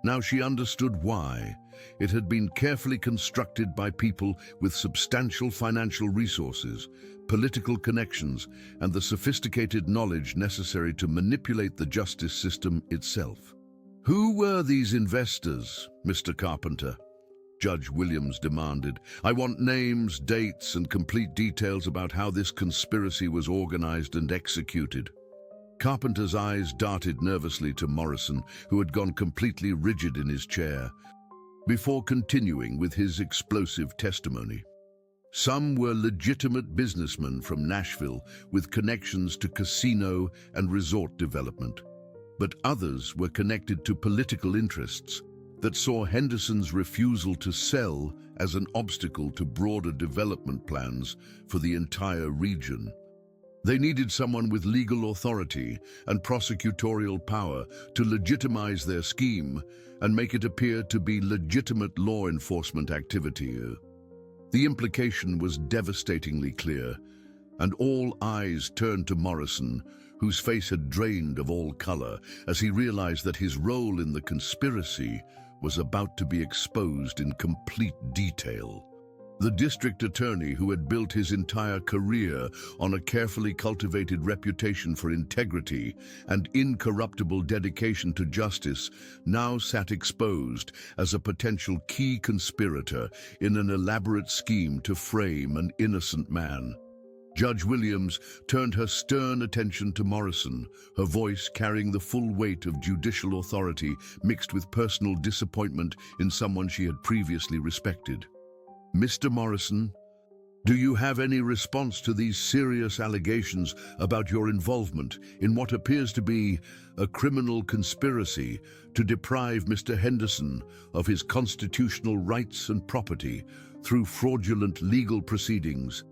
Now she understood why. It had been carefully constructed by people with substantial financial resources, political connections, and the sophisticated knowledge necessary to manipulate the justice system itself. "Who were these investors, Mr. Carpenter?" Judge Williams demanded. "I want names, dates, and complete details about how this conspiracy was organized and executed." Carpenter's eyes darted nervously to Morrison, who had gone completely rigid in his chair, before continuing with his explosive testimony. Some were legitimate businessmen from Nashville with connections to casino and resort development, but others were connected to political interests that saw Henderson's refusal to sell as an obstacle to broader development plans for the entire region. They needed someone with legal authority and prosecutorial power to legitimize their scheme and make it appear to be legitimate law enforcement activity. The implication was devastatingly clear, and all eyes turned to Morrison, whose face had drained of all color as he realized that his role in the conspiracy was about to be exposed in complete detail. The district attorney, who had built his entire career on a carefully cultivated reputation for integrity and incorruptible dedication to justice, now sat exposed as a potential key conspirator in an elaborate scheme to frame an innocent man. Judge Williams turned her stern attention to Morrison, her voice carrying the full weight of judicial authority mixed with personal disappointment in someone she had previously respected. "Mr. Morrison, do you have any response to these serious allegations about your involvement in what appears to be a criminal conspiracy to deprive Mr. Henderson of his constitutional rights and property through fraudulent legal proceedings?"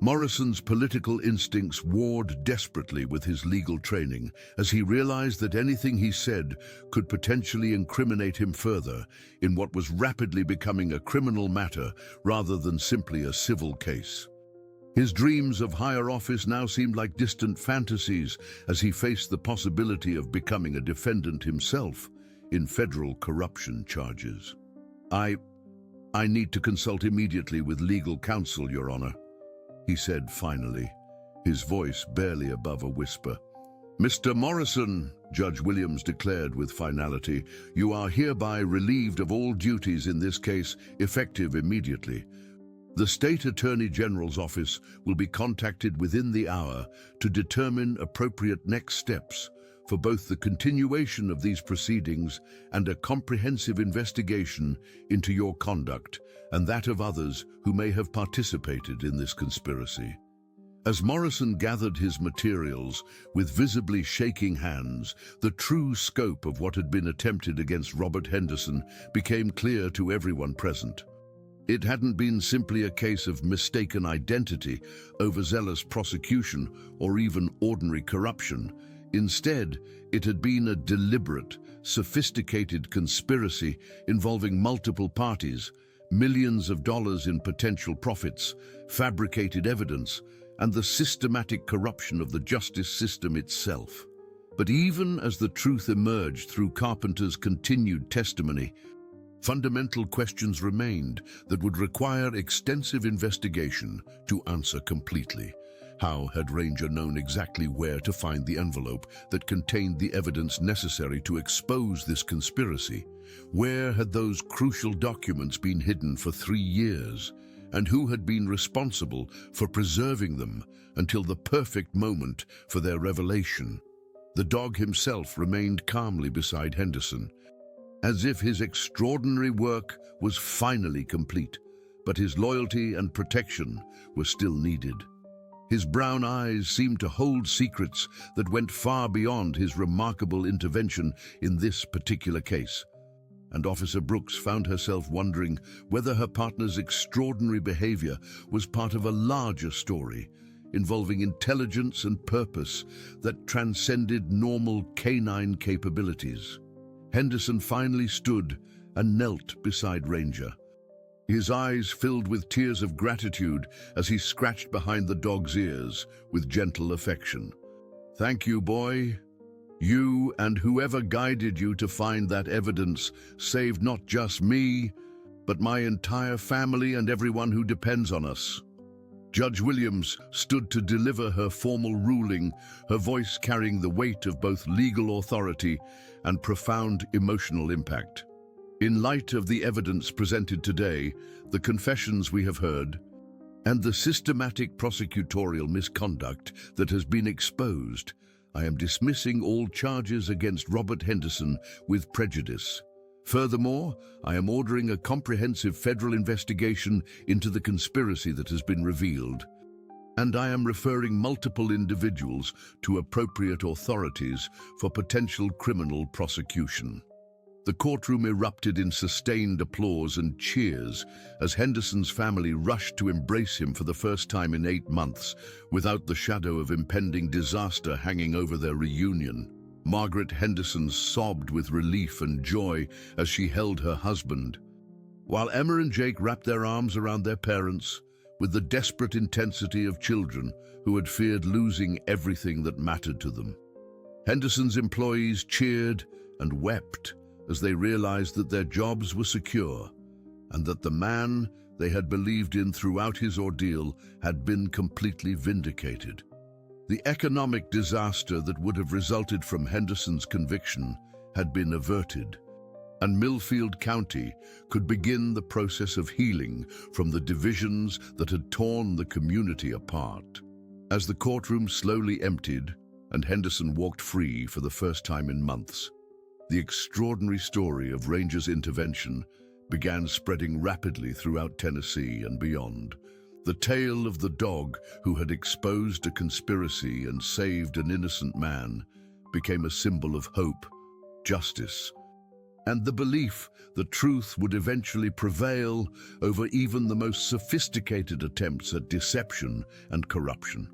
Morrison's political instincts warred desperately with his legal training as he realized that anything he said could potentially incriminate him further in what was rapidly becoming a criminal matter rather than simply a civil case. His dreams of higher office now seemed like distant fantasies as he faced the possibility of becoming a defendant himself in federal corruption charges. I need to consult immediately with legal counsel, Your Honor," he said finally, his voice barely above a whisper. "Mr. Morrison," Judge Williams declared with finality, "you are hereby relieved of all duties in this case, effective immediately. The State Attorney General's office will be contacted within the hour to determine appropriate next steps for both the continuation of these proceedings and a comprehensive investigation into your conduct and that of others who may have participated in this conspiracy." As Morrison gathered his materials with visibly shaking hands, the true scope of what had been attempted against Robert Henderson became clear to everyone present. It hadn't been simply a case of mistaken identity, overzealous prosecution, or even ordinary corruption. Instead, it had been a deliberate, sophisticated conspiracy involving multiple parties, millions of dollars in potential profits, fabricated evidence, and the systematic corruption of the justice system itself. But even as the truth emerged through Carpenter's continued testimony, fundamental questions remained that would require extensive investigation to answer completely. How had Ranger known exactly where to find the envelope that contained the evidence necessary to expose this conspiracy? Where had those crucial documents been hidden for 3 years? And who had been responsible for preserving them until the perfect moment for their revelation? The dog himself remained calmly beside Henderson, as if his extraordinary work was finally complete, but his loyalty and protection were still needed. His brown eyes seemed to hold secrets that went far beyond his remarkable intervention in this particular case. And Officer Brooks found herself wondering whether her partner's extraordinary behavior was part of a larger story involving intelligence and purpose that transcended normal canine capabilities. Henderson finally stood and knelt beside Ranger. His eyes filled with tears of gratitude as he scratched behind the dog's ears with gentle affection. "Thank you, boy. You and whoever guided you to find that evidence saved not just me, but my entire family and everyone who depends on us." Judge Williams stood to deliver her formal ruling, her voice carrying the weight of both legal authority and profound emotional impact. In light of the evidence presented today, the confessions we have heard, and the systematic prosecutorial misconduct that has been exposed, I am dismissing all charges against Robert Henderson with prejudice. Furthermore, I am ordering a comprehensive federal investigation into the conspiracy that has been revealed, and I am referring multiple individuals to appropriate authorities for potential criminal prosecution. The courtroom erupted in sustained applause and cheers as Henderson's family rushed to embrace him for the first time in 8 months, without the shadow of impending disaster hanging over their reunion. Margaret Henderson sobbed with relief and joy as she held her husband, while Emma and Jake wrapped their arms around their parents with the desperate intensity of children who had feared losing everything that mattered to them. Henderson's employees cheered and wept as they realized that their jobs were secure and that the man they had believed in throughout his ordeal had been completely vindicated. The economic disaster that would have resulted from Henderson's conviction had been averted, and Millfield County could begin the process of healing from the divisions that had torn the community apart. As the courtroom slowly emptied and Henderson walked free for the first time in months, the extraordinary story of Ranger's intervention began spreading rapidly throughout Tennessee and beyond. The tale of the dog who had exposed a conspiracy and saved an innocent man became a symbol of hope, justice, and the belief that truth would eventually prevail over even the most sophisticated attempts at deception and corruption.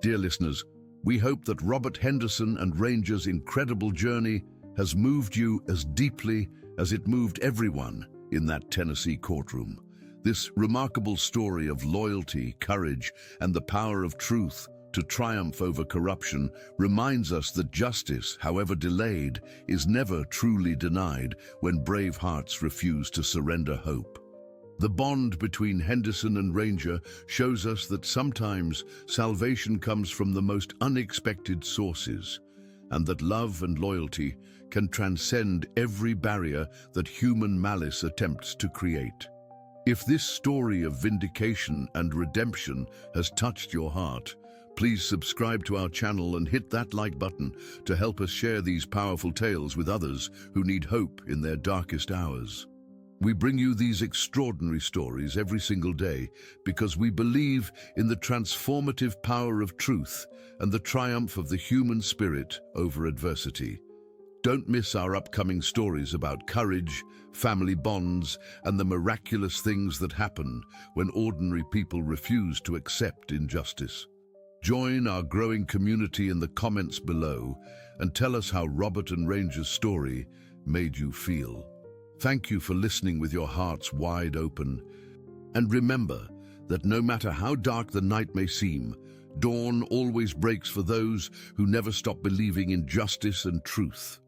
Dear listeners, we hope that Robert Henderson and Ranger's incredible journey has moved you as deeply as it moved everyone in that Tennessee courtroom. This remarkable story of loyalty, courage, and the power of truth to triumph over corruption reminds us that justice, however delayed, is never truly denied when brave hearts refuse to surrender hope. The bond between Henderson and Ranger shows us that sometimes salvation comes from the most unexpected sources, and that love and loyalty can transcend every barrier that human malice attempts to create. If this story of vindication and redemption has touched your heart, please subscribe to our channel and hit that like button to help us share these powerful tales with others who need hope in their darkest hours. We bring you these extraordinary stories every single day because we believe in the transformative power of truth and the triumph of the human spirit over adversity. Don't miss our upcoming stories about courage, family bonds, and the miraculous things that happen when ordinary people refuse to accept injustice. Join our growing community in the comments below and tell us how Robert and Ranger's story made you feel. Thank you for listening with your hearts wide open. And remember that no matter how dark the night may seem, dawn always breaks for those who never stop believing in justice and truth.